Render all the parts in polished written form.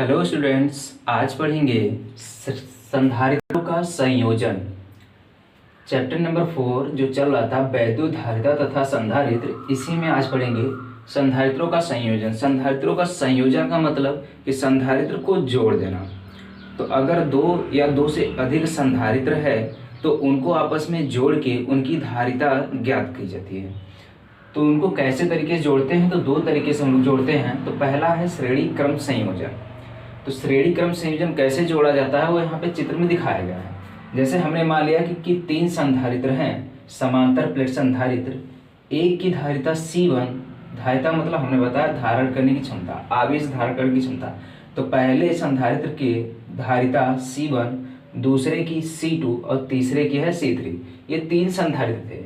Hello students, आज पढ़ेंगे संधारित्रों का संयोजन। चैप्टर नंबर 4 जो चल रहा था वैद्युत धारिता तथा संधारित्र, इसी में आज पढ़ेंगे संधारित्रों का संयोजन। संधारित्रों का संयोजन का मतलब कि संधारित्र को जोड़ देना। तो अगर दो या दो से अधिक संधारित्र है तो उनको आपस में जोड़ के उनकी धारिता ज्ञात की जाती है। तो उनको कैसे तरीके से जोड़ते हैं? तो दो तरीके से हम लोग जोड़ते हैं। तो पहला है श्रेणी क्रम संयोजन। तो श्रेणी क्रम संयोजन कैसे जोड़ा जाता है वो यहाँ पे चित्र में दिखाया गया है। जैसे हमने मान लिया कि तीन संधारित्र हैं, समांतर प्लेट संधारित्र। एक की धारिता C1, धारिता मतलब हमने बताया धारण करने की क्षमता, आवेश धारण करने की क्षमता। तो पहले संधारित्र की धारिता C1, दूसरे की C2 और तीसरे की है C3। ये तीन संधारित्र थे।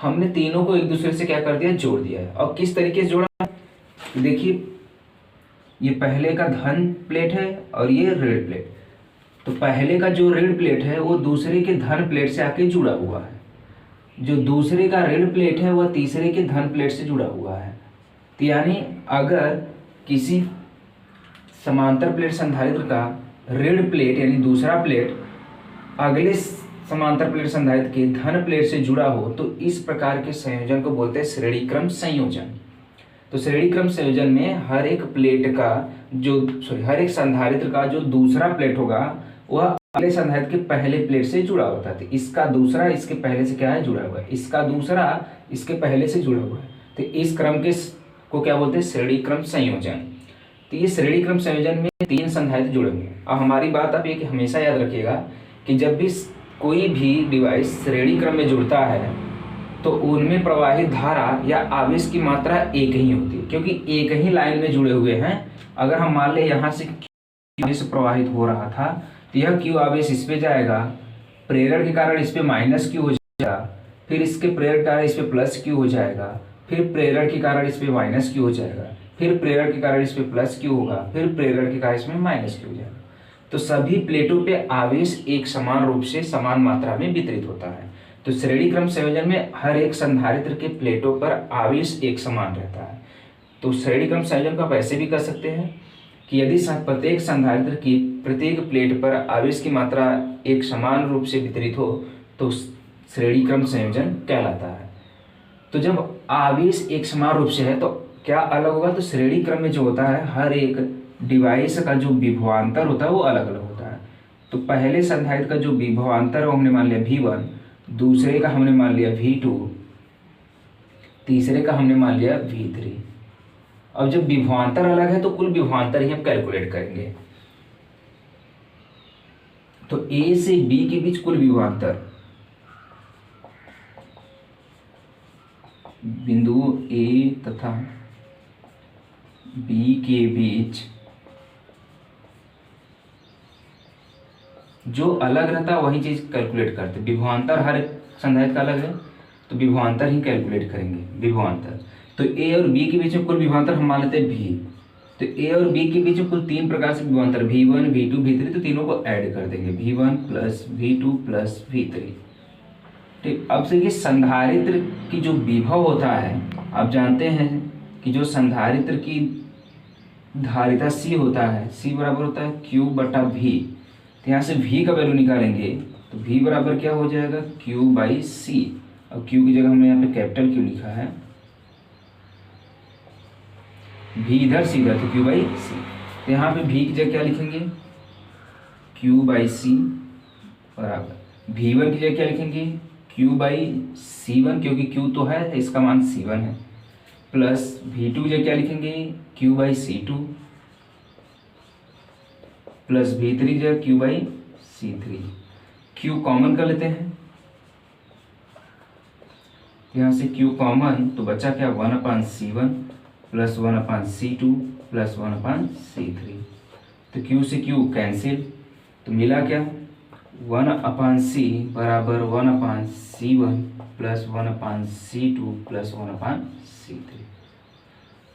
हमने तीनों को एक दूसरे से क्या कर दिया, जोड़ दिया है। और किस तरीके से जोड़ा? देखिए, ये पहले का धन प्लेट है और ये ऋण प्लेट। तो पहले का जो ऋण प्लेट है वो दूसरे के धन प्लेट से आके जुड़ा हुआ है। जो दूसरे का ऋण प्लेट है वह तीसरे के धन प्लेट से जुड़ा हुआ है। तो यानी अगर किसी समांतर प्लेट संधारित्र का ऋण प्लेट यानी दूसरा प्लेट अगले समांतर प्लेट संधारित्र के धन प्लेट से जुड़ा हो तो इस प्रकार के संयोजन को बोलते हैं श्रेणी क्रम संयोजन। तो श्रेणी क्रम संयोजन में हर एक संधारित्र का जो दूसरा प्लेट होगा वह अगले संधारित्र के पहले प्लेट से जुड़ा होता है। तो इसका दूसरा इसके पहले से क्या है, जुड़ा हुआ है। इसका दूसरा इसके पहले से जुड़ा हुआ है। तो इस क्रम के को क्या बोलते हैं, श्रेणी क्रम संयोजन। तो ये श्रेणी क्रम संयोजन में तीन संधारित्र जुड़ेंगे। अब हमारी बात आप ये हमेशा याद रखिएगा कि जब भी कोई भी डिवाइस श्रेणी क्रम में जुड़ता है तो उनमें प्रवाहित धारा या आवेश की मात्रा एक ही होती है, क्योंकि एक ही लाइन में जुड़े हुए हैं। अगर हम मान ले यहाँ से आवेश प्रवाहित हो रहा था तो यह Q आवेश इस पे जाएगा, प्रेरण के कारण इस पे माइनस Q हो जाएगा, फिर इसके प्रेरण के कारण इस पे प्लस Q हो जाएगा, फिर प्रेरण के कारण इस पे माइनस Q हो जाएगा, फिर प्रेरण के कारण इस पे प्लस Q होगा, फिर प्रेरण के कारण इसमें माइनस Q हो जाएगा। तो सभी प्लेटों पे आवेश एक समान रूप से समान मात्रा में वितरित होता है। तो श्रेणी क्रम संयोजन में हर एक संधारित्र के प्लेटों पर आवेश एक समान रहता है। तो श्रेणी क्रम संयोजन को आप ऐसे भी कर सकते हैं कि यदि प्रत्येक संधारित्र की प्रत्येक प्लेट पर आवेश की मात्रा एक समान रूप से वितरित हो तो श्रेणी क्रम संयोजन कहलाता है। तो जब आवेश एक समान रूप से है तो क्या अलग होगा? तो श्रेणी क्रम में जो होता है हर एक डिवाइस का जो विभवांतर होता है वो अलग अलग होता है। तो पहले संधारित्र का जो विभवांतर है हमने मान लिया V1, दूसरे का हमने मान लिया V2, तीसरे का हमने मान लिया V3। अब जब विभवांतर अलग है तो कुल विभवांतर ही हम कैलकुलेट करेंगे। तो A से B के बीच कुल विभवांतर, बिंदु A तथा B के बीच जो अलग रहता है वही चीज कैलकुलेट करते। विभवांतर हर संधारित्र का अलग है तो विभवांतर ही कैलकुलेट करेंगे। विभवांतर तो A और B के बीच में कुल विभवांतर हम मान लेते हैं V। तो A और B के बीच में कुल तीन प्रकार से विभवांतर V1, V2, V3, तो तीनों को ऐड कर देंगे, V1 plus V2 plus V3। ठीक, अब से ये संधारित्र की जो विभव होता है, आप जानते हैं कि जो संधारित्र की धारिता C होता है, C बराबर होता है Q बटा V। तो यहाँ से V का वैल्यू निकालेंगे तो V बराबर क्या हो जाएगा, Q बाई C। अब Q की जगह हमने यहाँ पे कैपिटल Q लिखा है, V इधर C इधर, तो Q बाई C। तो यहाँ पे V की जगह क्या लिखेंगे, Q बाई C बराबर V1 की जगह क्या लिखेंगे, Q बाई C1, क्योंकि Q तो है तो इसका मान C1 है, प्लस V2 की जगह क्या लिखेंगे, Q by C2, plus V3 की जगह Q by C3। Q common कर लेते हैं, यहाँ से Q कॉमन तो बचा क्या, 1/C1 plus 1/C2 plus 1/C3। तो Q से Q कैंसिल, तो मिला क्या, 1/C बराबर 1/C1 plus 1/C2 plus 1/C3।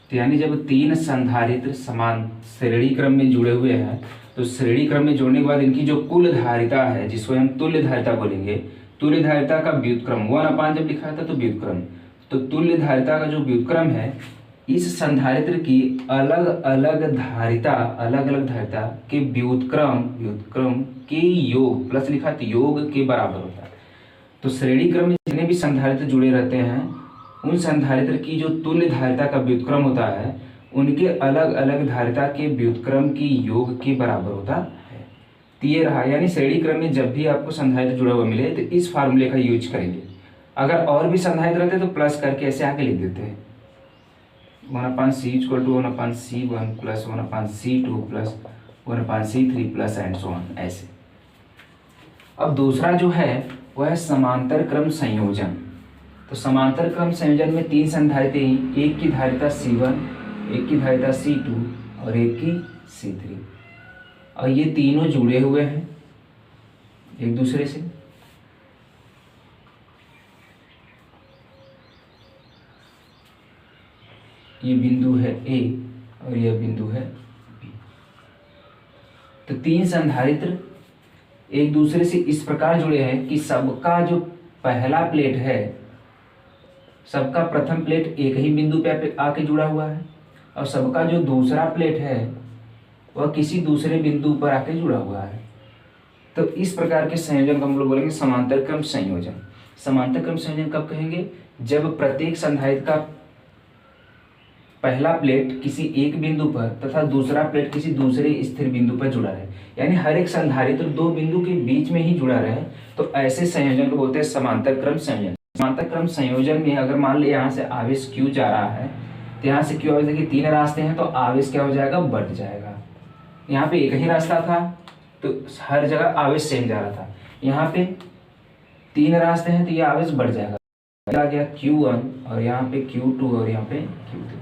तो यानी जब तीन संधारित्र समान श्रेणी क्रम में जुड़े हुए हैं तो श्रेणी क्रम में जोड़ने के बाद इनकी जो कुल धारिता है जिसको हम तुल्य धारिता बोलेंगे, तुल्य धारिता का व्युत्क्रम 1/, जब लिखा था तो व्युत्क्रम, तो तुल्य धारिता का जो व्युत्क्रम है इस संधारित्र की अलग अलग धारिता के व्युत्क्रम के योग, प्लस लिखा तो योग के बराबर होता है। तो श्रेणी क्रम में जितने भी संधारित्र जुड़े रहते हैं उन संधारित्र की जो तुल्य धारिता का व्युत्क्रम होता है उनके अलग अलग धारिता के व्युत्क्रम की योग के बराबर होता है। तो ये रहा, यानी श्रेणी क्रम में जब भी आपको संधारित्र जुड़ा हुआ मिले तो इस फार्मूले का यूज करेंगे। अगर और भी संधारित्र रहते तो प्लस करके ऐसे आगे लिख देते हैं 1/c = 1/c1 + 1/c2 + 1/c3 plus and so on ऐसे। अब दूसरा जो है वह है समांतर क्रम संयोजन। तो समांतर क्रम संयोजन में तीन संधारित्र, एक की धारिता C1, एक की धारिता C2 और एक की C3, और ये तीनों जुड़े हुए हैं एक दूसरे से। ये बिंदु है A और यह बिंदु है B। तो तीन संधारित्र एक दूसरे से इस प्रकार जुड़े हैं कि सबका जो पहला प्लेट है, सबका प्रथम प्लेट एक ही बिंदु पे आके जुड़ा हुआ है और सबका जो दूसरा प्लेट है वह किसी दूसरे बिंदु पर आके जुड़ा हुआ है। तो इस प्रकार के संयोजन को हम लोग बोलेंगे समांतर क्रम संयोजन। समांतर क्रम संयोजन कब कहेंगे? जब प्रत्येक संधारित्र का पहला प्लेट किसी एक बिंदु पर तथा दूसरा प्लेट किसी दूसरे स्थिर बिंदु पर जुड़ा रहे, यानी हर एक संधारित्र दो बिंदु के बीच में ही जुड़ा रहे, तो ऐसे संयोजन को बोलते हैं समांतर क्रम संयोजन। समांतर क्रम संयोजन में अगर मान लिया यहाँ से आवेश Q जा रहा है तो यहाँ से Q आवेश, देखिए तीन रास्ते हैं तो आवेश क्या हो जाएगा? बढ़ जाएगा। यहाँ पे एक ही रास्ता था तो हर जगह आवेश सेम जा रहा था, यहाँ पे तीन रास्ते हैं तो ये आवेश बढ़ जाएगा। आ गया Q1 और यहाँ पे Q2 और यहाँ पे Q3।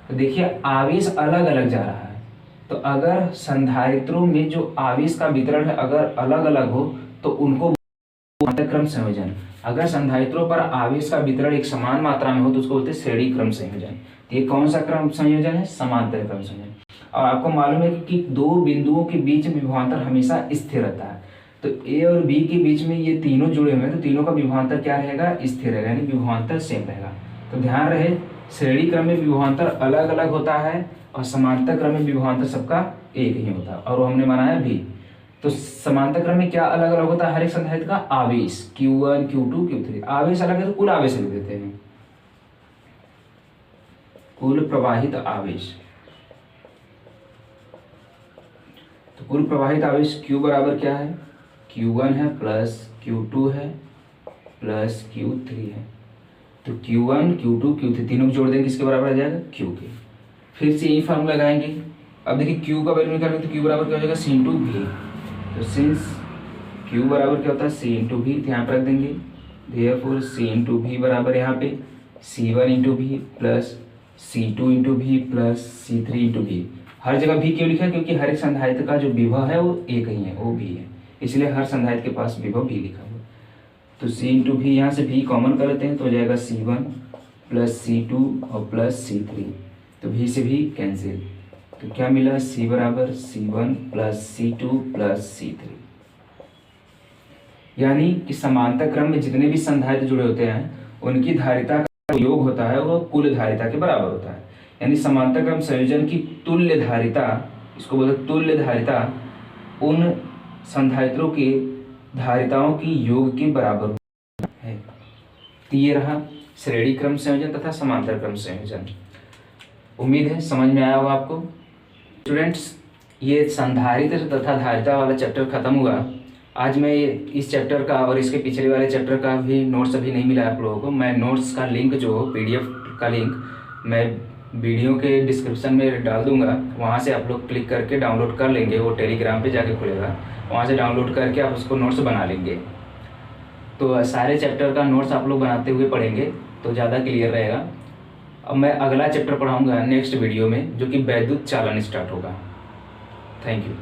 तो देखिए आवेश अलग अलग जा रहा है। तो अगर संधारित्रों में जो आवेश का वितरण है अगर अलग अलग हो तो उनको समांतर क्रम संयोजन। अगर संधारित्रों पर आवेश का वितरण एक समान मात्रा में हो तो उसको बोलते हैं श्रेणी क्रम संयोजन। ये कौन सा क्रम संयोजन है? समांतर क्रम संयोजन। और आपको मालूम है कि दो बिंदुओं के बीच विभवांतर हमेशा स्थिर रहता है। तो ए और बी के बीच में ये तीनों जुड़े हुए हैं तो तीनों का विभवांतर क्या रहेगा? स्थिर रहेगा, यानी विभवांतर सेम रहेगा। तो ध्यान रहे, श्रेणी क्रम में विभवांतर अलग अलग होता है और समांतर क्रम में विभवांतर सबका एक ही होता है, और वो हमने माना है भी। तो समांतर क्रम में क्या अलग अलग होता है? हर एक संधारित्र का आवेश Q1, Q2, Q3। आवेश अलग है तो कुल आवेश लिख देते हैं, कुल प्रवाहित आवेश। तो कुल प्रवाहित आवेश Q बराबर क्या है? Q1 है प्लस Q2 है प्लस Q3 है। तो Q1, Q2, Q3 तीनों को जोड़ देंगे, किसके बराबर आ जाएगा? Q के। फिर से यही फार्मूला लगाएंगे। अब देखिए Q का वैल्यू निकालेंगे तो Q बराबर क्या हो जाएगा? C into V। तो सिंस Q बराबर क्या होता है? C इंटू V, यहाँ पर रख देंगे। देयरफॉर C इंटू V बराबर यहाँ पे C1 into V plus C2 into V plus C3 into V। हर जगह V क्यों लिखा है? क्योंकि हर एक संधारित्र का जो विभव है वो एक ही है, वो V है, इसलिए हर संधारित्र के पास विभव V लिखा हुआ। तो C इंटू V, यहाँ से V कॉमन कर लेते हैं तो हो जाएगा C1 प्लस C2 और प्लस C3। तो V से भी कैंसिल, तो क्या मिला? C बराबर C1 plus C2 plus C3। यानी कि समांतर क्रम में जितने भी संधारित्र जुड़े होते हैं उनकी धारिता का योग होता है वो कुल धारिता के बराबर होता है। यानी समांतर क्रम संयोजन की तुल्य धारिता, इसको बोलते हैं तुल्य धारिता, उन संधारित्रों के धारिताओं की योग के बराबर है। तो ये रहा श्रेणी क्रम संयोजन तथा समांतर क्रम संयोजन। उम्मीद है समझ में आया होगा आपको। स्टूडेंट्स, ये संधारित्र तथा धारिता वाला चैप्टर खत्म हुआ। आज मैं इस चैप्टर का और इसके पिछले वाले चैप्टर का भी नोट्स अभी नहीं मिला आप लोगों को। मैं नोट्स का लिंक जो PDF का लिंक मैं वीडियो के डिस्क्रिप्शन में डाल दूंगा, वहाँ से आप लोग क्लिक करके डाउनलोड कर लेंगे। वो टेलीग्राम पे जाके खुलेगा, वहाँ से डाउनलोड करके आप उसको नोट्स बना लेंगे। तो सारे चैप्टर का नोट्स आप लोग बनाते हुए पढ़ेंगे तो ज़्यादा क्लियर रहेगा। अब मैं अगला चैप्टर पढ़ाऊँगा नेक्स्ट वीडियो में, जो कि वैद्युत चालन स्टार्ट होगा। Thank you.